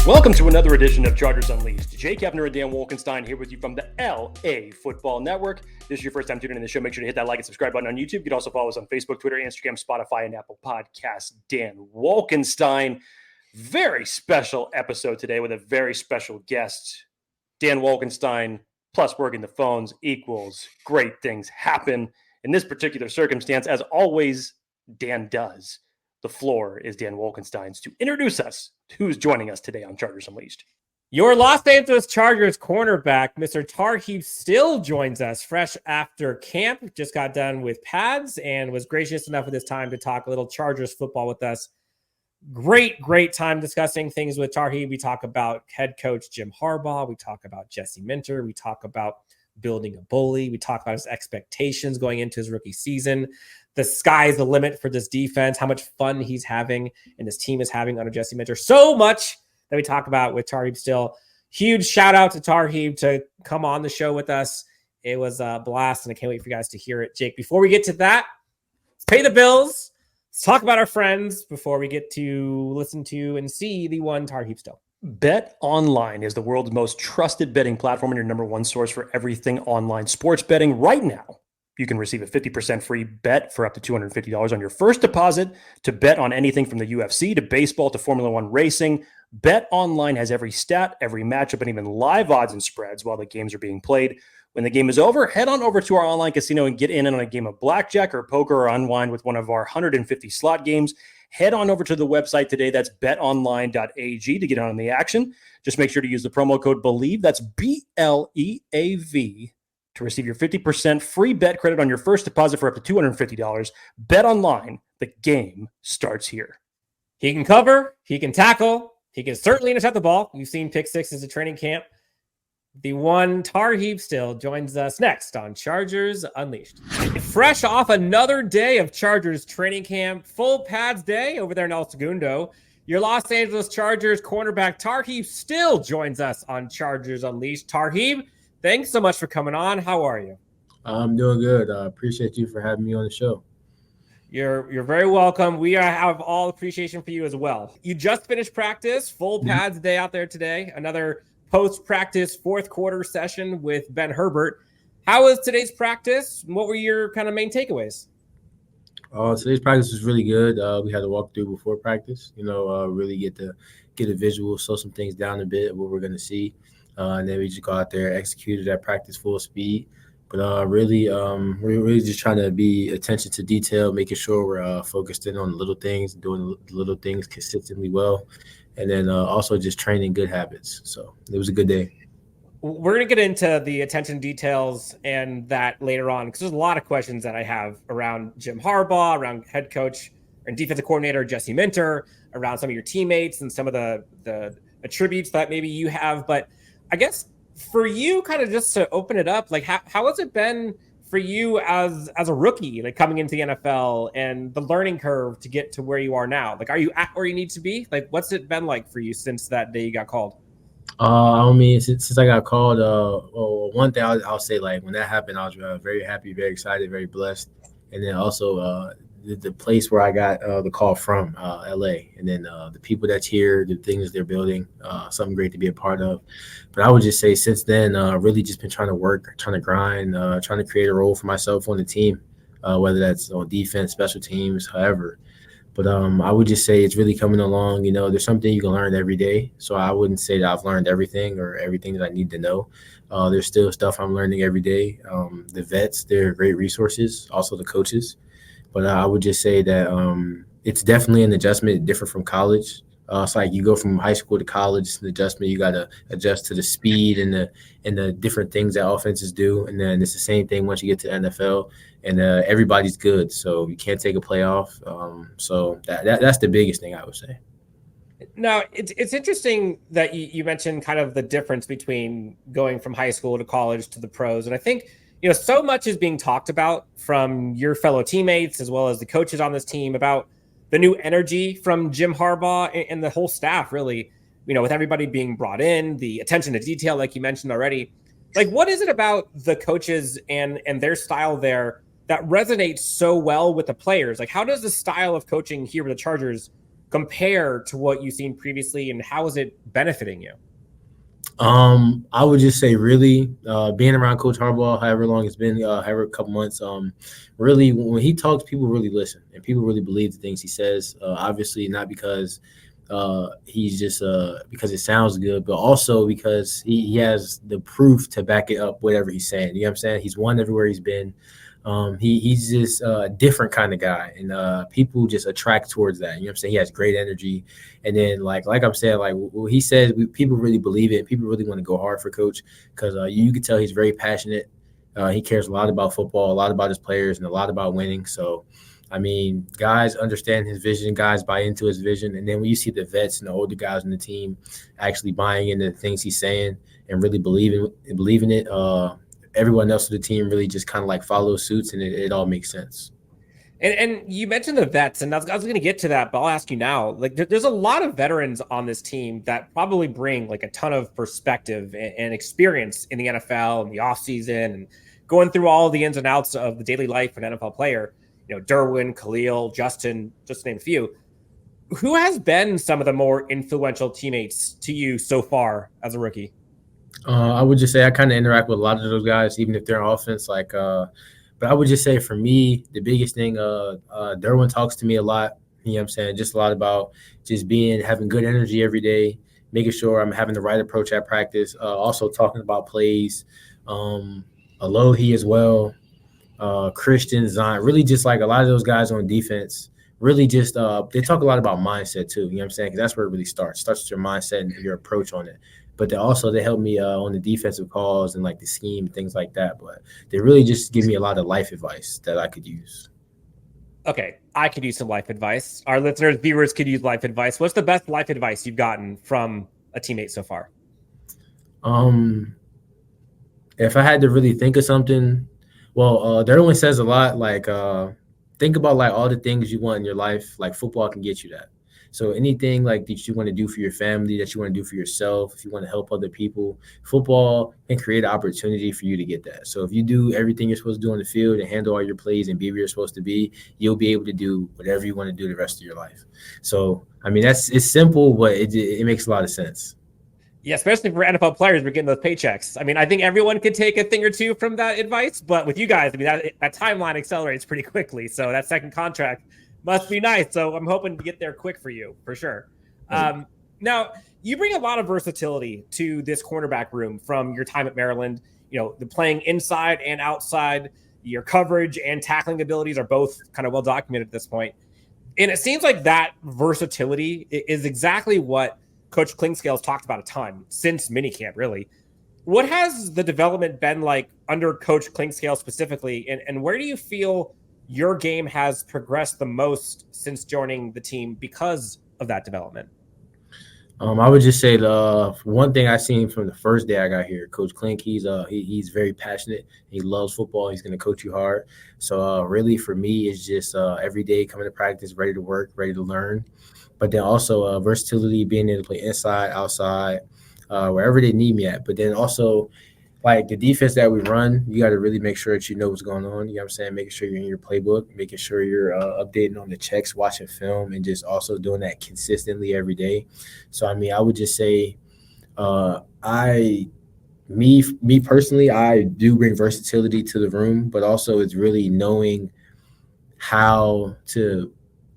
Welcome to another edition of Chargers Unleashed. Jake Hefner and Dan Wolkenstein here with you from the LA Football Network. If this is your first time tuning in the show, make sure to hit that like and subscribe button on YouTube. You can also follow us on Facebook, Twitter, Instagram, Spotify, and Apple Podcasts. Dan Wolkenstein. Very special episode today with a very special guest. Dan Wolkenstein plus working the phones equals great things happen. In this particular circumstance, as always, Dan does. The floor is Dan Wolkenstein's to introduce us to who's joining us today on Chargers Unleashed. Your Los Angeles Chargers cornerback, Mr. Tarheeb, still joins us fresh after camp. Just got done with pads and was gracious enough with his time to talk a little Chargers football with us. Great time discussing things with Tarheeb. We talk about head coach Jim Harbaugh. We talk about Jesse Minter. We talk about building a bully. We talk about his expectations going into his rookie season. The sky's the limit for this defense, how much fun he's having and his team is having under Jesse Minter. So much that we talk about with Tarheeb still. Huge shout out to Tarheeb to come on the show with us. It was a blast, and I can't wait for you guys to hear it. Jake, before we get to that, let's pay the bills. Let's talk about our friends before we get to listen to and see the one Tarheeb still. Bet Online is the world's most trusted betting platform and your number one source for everything online sports betting. Right now, you can receive a 50% free bet for up to $250 on your first deposit to bet on anything from the UFC to baseball to Formula One racing. Bet Online has every stat, every matchup, and even live odds and spreads while the games are being played. When the game is over, head on over to our online casino and get in on a game of blackjack or poker or unwind with one of our 150 slot games. Head on over to the website today. That's betonline.ag to get on the action. Just make sure to use the promo code BELIEVE. That's BLEAV to receive your 50% free bet credit on your first deposit for up to $250. Bet Online. The game starts here. He can cover. He can tackle. He can certainly intercept the ball. You've seen pick sixes at training camp. The one Tarheeb still joins us next on Chargers Unleashed. Fresh off another day of Chargers training camp, full pads day over there in El Segundo. Your Los Angeles Chargers cornerback Tarheeb still joins us on Chargers Unleashed. Tarheeb, thanks so much for coming on. How are you? I'm doing good. I appreciate you for having me on the show. You're very welcome. We have all appreciation for you as well. You just finished practice, full pads day out there today. Another post-practice fourth quarter session with Ben Herbert. How was today's practice? What were your kind of main takeaways? Today's practice was really good. We had a walkthrough before practice, really get a visual, slow some things down a bit, what we're going to see. And then we just go out there, executed at practice full speed. But we're really just trying to be attention to detail, making sure we're focused in on the little things, doing the little things consistently well. And then also just training good habits. So it was a good day. We're going to get into the attention details and that later on, because there's a lot of questions that I have around Jim Harbaugh, around head coach and defensive coordinator Jesse Minter, around some of your teammates and some of the attributes that maybe you have. But I guess for you, kind of just to open it up, like how has it been for you as a rookie, like coming into the NFL and the learning curve to get to where you are now? Like, are you at where you need to be? Like, what's it been like for you since that day you got called? Since I got called, one thing I'll say, like, when that happened, I was very happy, very excited, very blessed. And then also the place where I got the call from, LA, and then the people that's here, the things they're building, something great to be a part of. But I would just say since then, really just been trying to work, trying to grind, trying to create a role for myself on the team, whether that's on defense, special teams, however. But I would just say it's really coming along. There's something you can learn every day. So I wouldn't say that I've learned everything or everything that I need to know. There's still stuff I'm learning every day. The vets, they're great resources, also the coaches. But I would just say that it's definitely an adjustment different from college. It's like you go from high school to college, it's an adjustment. You got to adjust to the speed and the different things that offenses do. And then it's the same thing once you get to the NFL, and everybody's good. So you can't take a play off. So that's the biggest thing I would say. Now, it's interesting that you mentioned kind of the difference between going from high school to college to the pros. And I think, so much is being talked about from your fellow teammates as well as the coaches on this team about the new energy from Jim Harbaugh and the whole staff, really, with everybody being brought in, the attention to detail, like you mentioned already. Like, what is it about the coaches and their style there that resonates so well with the players? Like, how does the style of coaching here with the Chargers compare to what you've seen previously, and how is it benefiting you? I would just say really being around Coach Harbaugh, however long it's been, however a couple months, really when he talks, people really listen and people really believe the things he says. Obviously, not because he's just because it sounds good, but also because he has the proof to back it up, whatever he's saying. You know what I'm saying? He's won everywhere he's been. He's just a different kind of guy, and people just attract towards that. You know what I'm saying? He has great energy, and then like I'm saying, like what he says, people really believe it. People really want to go hard for Coach because you can tell he's very passionate. He cares a lot about football, a lot about his players, and a lot about winning. So, I mean, guys understand his vision, guys buy into his vision, and then when you see the vets and the older guys on the team actually buying into the things he's saying and really believing it. Everyone else of the team really just kind of like follows suits, and it all makes sense. And you mentioned the vets, and I was going to get to that, but I'll ask you now. Like, there's a lot of veterans on this team that probably bring like a ton of perspective and experience in the NFL and the offseason and going through all the ins and outs of the daily life of an NFL player. You know, Derwin, Khalil, Justin, just to name a few. Who has been some of the more influential teammates to you so far as a rookie? I would just say I kind of interact with a lot of those guys, even if they're on offense. But I would just say for me, the biggest thing, Derwin talks to me a lot. You know what I'm saying? Just a lot about just having good energy every day, making sure I'm having the right approach at practice. Also talking about plays. Alohi as well. Christian, Zion, really just like a lot of those guys on defense. Really just they talk a lot about mindset too. You know what I'm saying? Because that's where it really starts. It starts with your mindset and your approach on it. But they help me on the defensive calls and like the scheme, things like that. But they really just give me a lot of life advice that I could use. Okay, I could use some life advice. Our listeners, viewers could use life advice. What's the best life advice you've gotten from a teammate so far? If I had to really think of something, well, Derwin says a lot like think about like all the things you want in your life. Like football can get you that. So anything like that you want to do for your family, that you want to do for yourself, if you want to help other people, football can create an opportunity for you to get that. So if you do everything you're supposed to do on the field and handle all your plays and be where you're supposed to be, you'll be able to do whatever you want to do the rest of your life. So, I mean, it's simple, but it makes a lot of sense. Yeah, especially for NFL players, we're getting those paychecks. I mean, I think everyone could take a thing or two from that advice, but with you guys, I mean, that timeline accelerates pretty quickly. So that second contract must be nice. So I'm hoping to get there quick for you, for sure. Now, you bring a lot of versatility to this cornerback room from your time at Maryland. You know, the playing inside and outside, your coverage and tackling abilities are both kind of well documented at this point. And it seems like that versatility is exactly what Coach Klingscale's talked about a ton since minicamp, really. What has the development been like under Coach Klingscale specifically? And where do you feel your game has progressed the most since joining the team because of that development? I would just say the one thing I seen from the first day I got here, Coach Klink, he's very passionate. He loves football. He's going to coach you hard. So really for me, it's just every day coming to practice, ready to work, ready to learn. But then also versatility, being able to play inside, outside, wherever they need me at. But then also like the defense that we run, you got to really make sure that you know what's going on. You know what I'm saying? Making sure you're in your playbook, making sure you're updating on the checks, watching film, and just also doing that consistently every day. So, I mean, I would just say me personally, I do bring versatility to the room, but also it's really knowing how to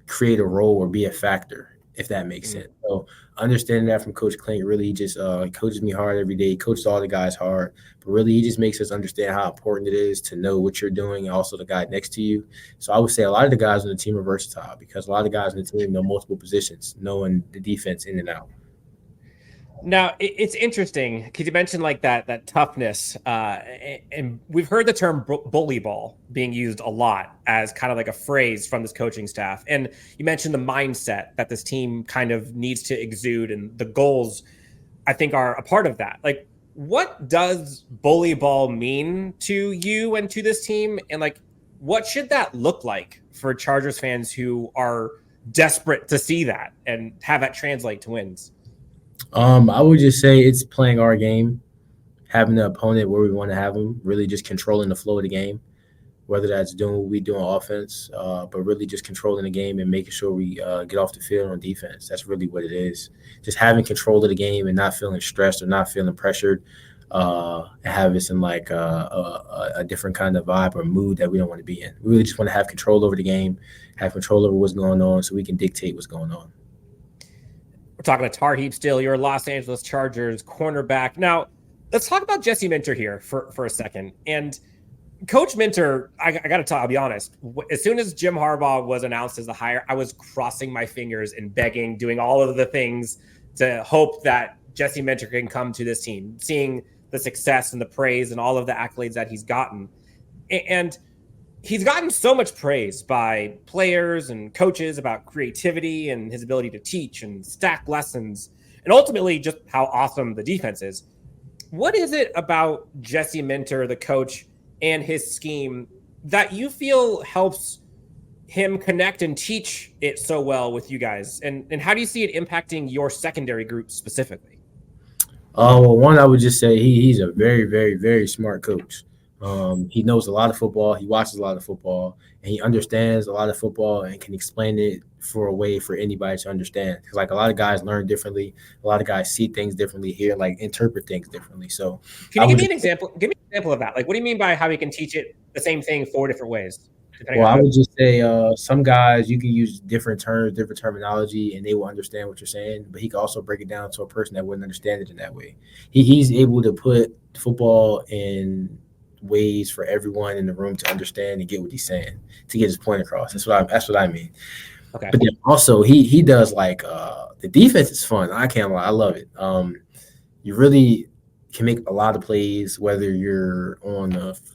create a role or be a factor, if that makes sense. So understanding that from Coach Klink, really just coaches me hard every day, coaches all the guys hard, but really he just makes us understand how important it is to know what you're doing and also the guy next to you. So I would say a lot of the guys on the team are versatile because a lot of guys on the team know multiple positions, knowing the defense in and out. Now, it's interesting because you mentioned like that toughness, and we've heard the term bully ball being used a lot as kind of like a phrase from this coaching staff. And you mentioned the mindset that this team kind of needs to exude, and the goals, I think, are a part of that. Like, what does bully ball mean to you and to this team? And like, what should that look like for Chargers fans who are desperate to see that and have that translate to wins? I would just say it's playing our game, having the opponent where we want to have them, really just controlling the flow of the game. whether that's doing what we do on offense, but really just controlling the game and making sure we get off the field on defense. That's really what it is. Just having control of the game and not feeling stressed or not feeling pressured, and have us in like a different kind of vibe or mood that we don't want to be in. We really just want to have control over the game, have control over what's going on so we can dictate what's going on. We're talking to Tarheeb still, your Los Angeles Chargers cornerback. Now, let's talk about Jesse Minter here for a second. And Coach Minter, I got to tell, I'll be honest. As soon as Jim Harbaugh was announced as the hire, I was crossing my fingers and begging, doing all of the things to hope that Jesse Minter can come to this team, seeing the success and the praise and all of the accolades that he's gotten. And he's gotten so much praise by players and coaches about creativity and his ability to teach and stack lessons, and ultimately just how awesome the defense is. What is it about Jesse Minter, the coach, and his scheme that you feel helps him connect and teach it so well with you guys? And how do you see it impacting your secondary group specifically? Well, one, I would just say he's a very, very, very smart coach. He knows a lot of football. He watches a lot of football, and he understands a lot of football and can explain it for a way for anybody to understand. Because like a lot of guys learn differently, a lot of guys see things differently, here like interpret things differently. So, can you give me an example? Give me an example of that. Like, what do you mean by how he can teach it the same thing 4 different ways? Well, I would just say some guys you can use different terms, different terminology, and they will understand what you're saying. But he can also break it down to a person that wouldn't understand it in that way. He's able to put football in ways for everyone in the room to understand and get what he's saying, to get his point across. That's what I mean. Okay. But then also he does like the defense is fun. I can't lie, I love it. You really can make a lot of plays, whether you're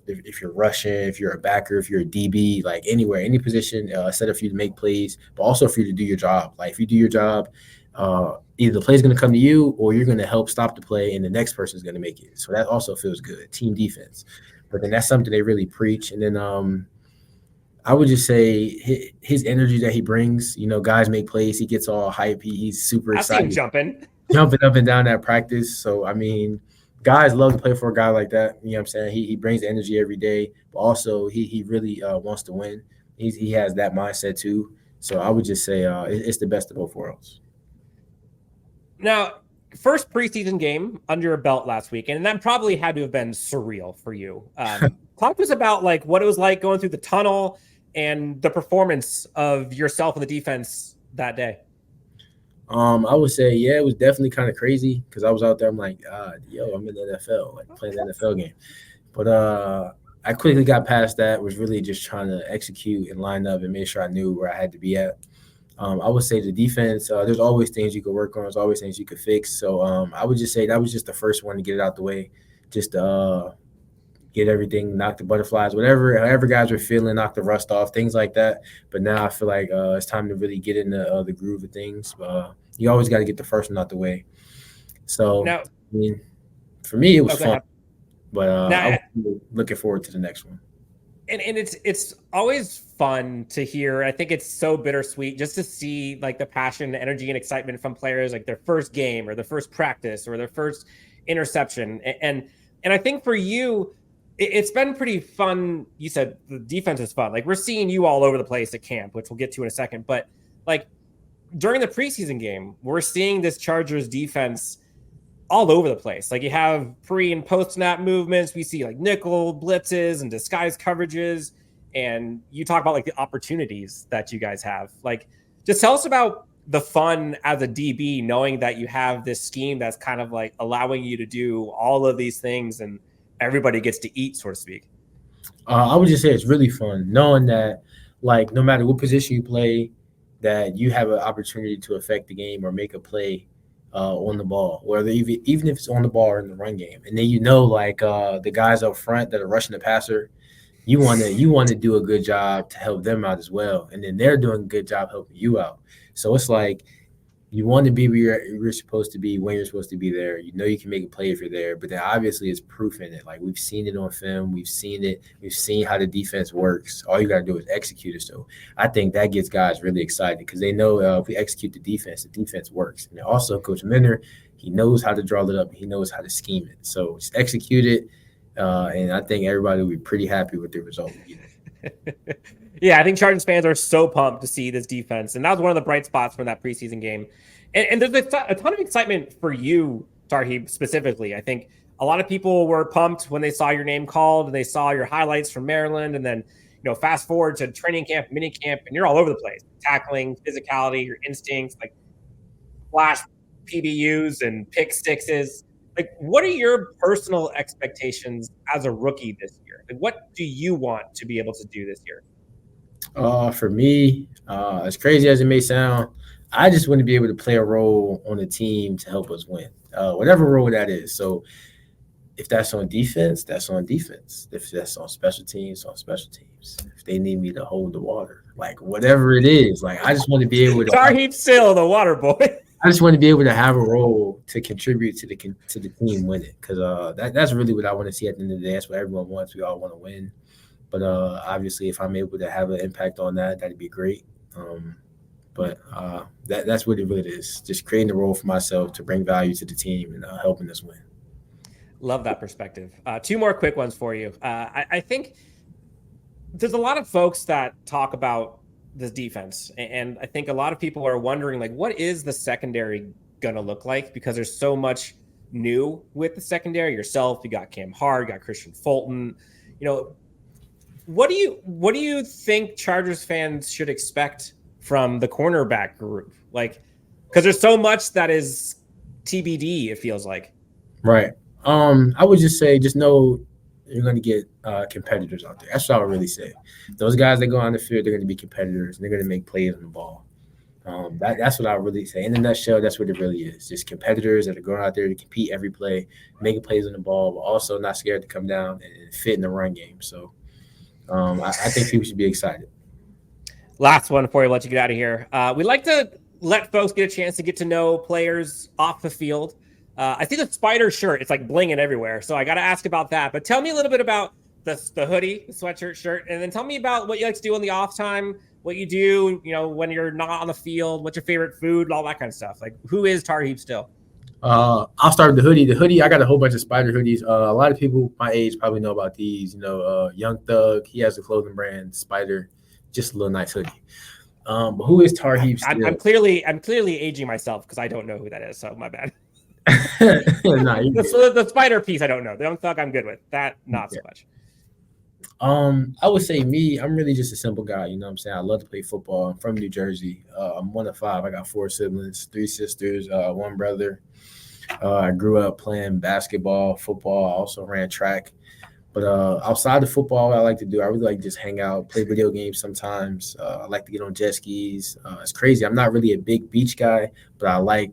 if you're rushing, if you're a backer, if you're a DB, like anywhere, any position, set up for you to make plays, but also for you to do your job. Like if you do your job, either the play is going to come to you or you're going to help stop the play and the next person is going to make it. So that also feels good, team defense. But then that's something they really preach. And then I would just say his energy that he brings, guys make plays. He gets all hype. He's super excited. I see him jumping up and down at practice. So, I mean, guys love to play for a guy like that. You know what I'm saying? He brings the energy every day, but also he really wants to win. He has that mindset too. So I would just say it's the best of both worlds. Now, first preseason game under your belt last week, and that probably had to have been surreal for you. Talk to us about like what it was like going through the tunnel and the performance of yourself and the defense that day. I would say, yeah, it was definitely kind of crazy because I was out there. I'm like, yo, I'm in the NFL, like playing an NFL game. But I quickly got past that. Was really just trying to execute and line up and make sure I knew where I had to be at. I would say the defense, there's always things you could work on. There's always things you could fix. So I would just say that was just the first one to get it out the way, just get everything, knock the butterflies, however guys were feeling, knock the rust off, things like that. But now I feel like it's time to really get in the groove of things. You always got to get the first one out the way. So, now, I mean, for me, it was fun. But I'm looking forward to the next one. And it's always fun to hear. I think it's so bittersweet just to see like the passion, energy, and excitement from players, like their first game or their first practice or their first interception. And I think for you, it's been pretty fun. You said the defense is fun. Like we're seeing you all over the place at camp, which we'll get to in a second. But like during the preseason game, we're seeing this Chargers defense all over the place. Like you have pre and post snap movements. We see like nickel blitzes and disguise coverages. And you talk about like the opportunities that you guys have. Like just tell us about the fun as a DB, knowing that you have this scheme that's kind of like allowing you to do all of these things and everybody gets to eat, so to speak. I would just say it's really fun knowing that like no matter what position you play, that you have an opportunity to affect the game or make a play on the ball, whether even if it's on the ball or in the run game. And then like the guys up front that are rushing the passer, you want to do a good job to help them out as well. And then they're doing a good job helping you out. So it's like you want to be where you're supposed to be when you're supposed to be there. You know you can make a play if you're there, but then obviously it's proof in it. Like we've seen it on film. We've seen it. We've seen how the defense works. All you got to do is execute it. So I think that gets guys really excited because they know if we execute the defense works. And also Coach Minter, he knows how to draw it up. He knows how to scheme it. So just execute it. And I think everybody will be pretty happy with the result. Yeah, I think Chargers fans are so pumped to see this defense. And that was one of the bright spots from that preseason game. And there's a ton of excitement for you, Tarheeb, specifically. I think a lot of people were pumped when they saw your name called and they saw your highlights from Maryland. And then, fast forward to training camp, mini camp, and you're all over the place. Tackling, physicality, your instincts, like flash PBUs and pick sixes. Like, what are your personal expectations as a rookie this year? Like, what do you want to be able to do this year? For me, as crazy as it may sound, I just want to be able to play a role on the team to help us win, whatever role that is. So if that's on defense, that's on defense. If that's on special teams, on special teams. If they need me to hold the water, like whatever it is, like I just want to be able to. Tarheeb still the water boy. I just want to be able to have a role to contribute to the team winning, because that's really what I want to see at the end of the day. That's what everyone wants. We all want to win, but obviously, if I'm able to have an impact on that, that'd be great. But that's what it really is. Just creating a role for myself to bring value to the team and helping us win. Love that perspective. Two more quick ones for you. I think there's a lot of folks that talk about this defense, and I think a lot of people are wondering, like, what is the secondary going to look like? Because there's so much new with the secondary. Yourself, you got Cam Hard, you got Christian Fulton. What do you think Chargers fans should expect from the cornerback group? Like, because there's so much that is TBD, it feels like. Right. I would just say, just know you're going to get competitors out there. That's what I would really say. Those guys that go on the field, they're going to be competitors, and they're going to make plays on the ball. That's what I would really say. In a nutshell, that's what it really is. Just competitors that are going out there to compete every play, making plays on the ball, but also not scared to come down and fit in the run game. So I think people should be excited. Last one before we let you get out of here. We like to let folks get a chance to get to know players off the field. I see the spider shirt. It's like blinging everywhere. So I got to ask about that. But tell me a little bit about the hoodie, the sweatshirt shirt, and then tell me about what you like to do in the off time, what you do, when you're not on the field, what's your favorite food, all that kind of stuff. Like, who is Tarheeb still? I'll start with the hoodie. The hoodie, I got a whole bunch of spider hoodies. A lot of people my age probably know about these. Young Thug, he has a clothing brand, Spider, just a little nice hoodie. But who is Tarheeb still? I'm clearly aging myself because I don't know who that is. So my bad. The spider piece I don't know. The Young Thug I'm good with. That not so much. I would say I'm really just a simple guy. You know what I'm saying? I love to play football. I'm from New Jersey. I'm one of 5. I got 4 siblings, 3 sisters, 1 brother. I grew up playing basketball, football. I also ran track. But outside of football, what I like to do, I really like to just hang out, play video games sometimes. I like to get on jet skis. It's crazy. I'm not really a big beach guy, but I like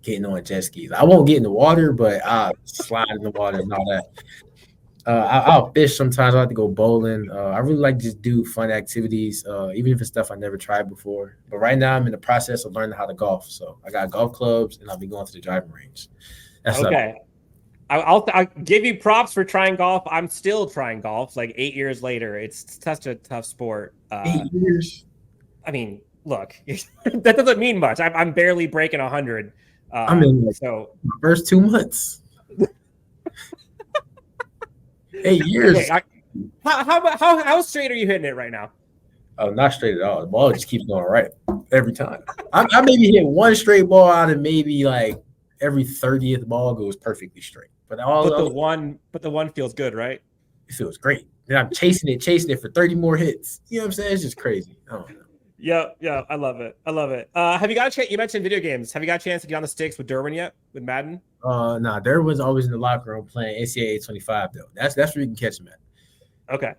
getting on jet skis. I won't get in the water, but I'll slide in the water and all that. I'll fish sometimes. I like to go bowling. I really like to just do fun activities, even if it's stuff I never tried before. But right now I'm in the process of learning how to golf. So I got golf clubs, and I'll be going to the driving range. That's okay. I'll give you props for trying golf. I'm still trying golf, like 8 years later. It's such a tough sport. 8 years? I mean, look, that doesn't mean much. I'm barely breaking 100. I'm in my first 2 months. 8 years. Okay, how straight are you hitting it right now? Oh, not straight at all. The ball just keeps going right every time. I maybe hit one straight ball out of maybe like every 30th ball goes perfectly straight. But the one feels good, right? It feels great. Then I'm chasing it for 30 more hits. You know what I'm saying? It's just crazy. I don't know. Yeah, I love it. Have you got a chance? You mentioned video games. Have you got a chance to get on the sticks with Derwin yet? With Madden? Nah, Derwin's always in the locker room playing NCAA 25 though. That's where you can catch him at. Okay.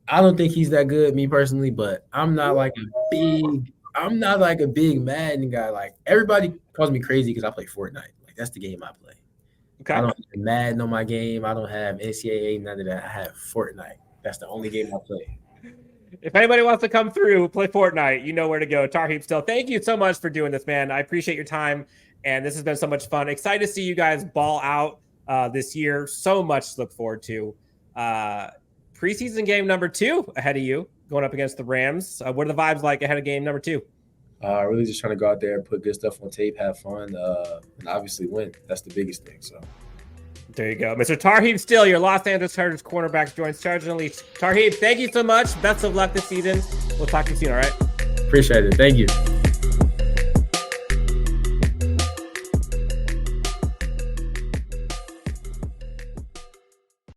I don't think he's that good, me personally, but I'm not like a big Madden guy. Like everybody calls me crazy because I play Fortnite. Like that's the game I play. Okay. I don't have Madden on my game. I don't have NCAA, none of that. I have Fortnite. That's the only game I play. If anybody wants to come through, play Fortnite, you know where to go. Tarheeb still. Thank you so much for doing this, man. I appreciate your time, and this has been so much fun. Excited to see you guys ball out this year. So much to look forward to. Preseason game number 2 ahead of you, going up against the Rams. What are the vibes like ahead of game number 2? Really just trying to go out there and put good stuff on tape, have fun, and obviously win. That's the biggest thing. So. There you go. Mr. Tarheeb Still, your Los Angeles Chargers cornerback, joins Chargers Unleashed. Tarheeb, thank you so much. Best of luck this season. We'll talk to you soon, all right? Appreciate it. Thank you.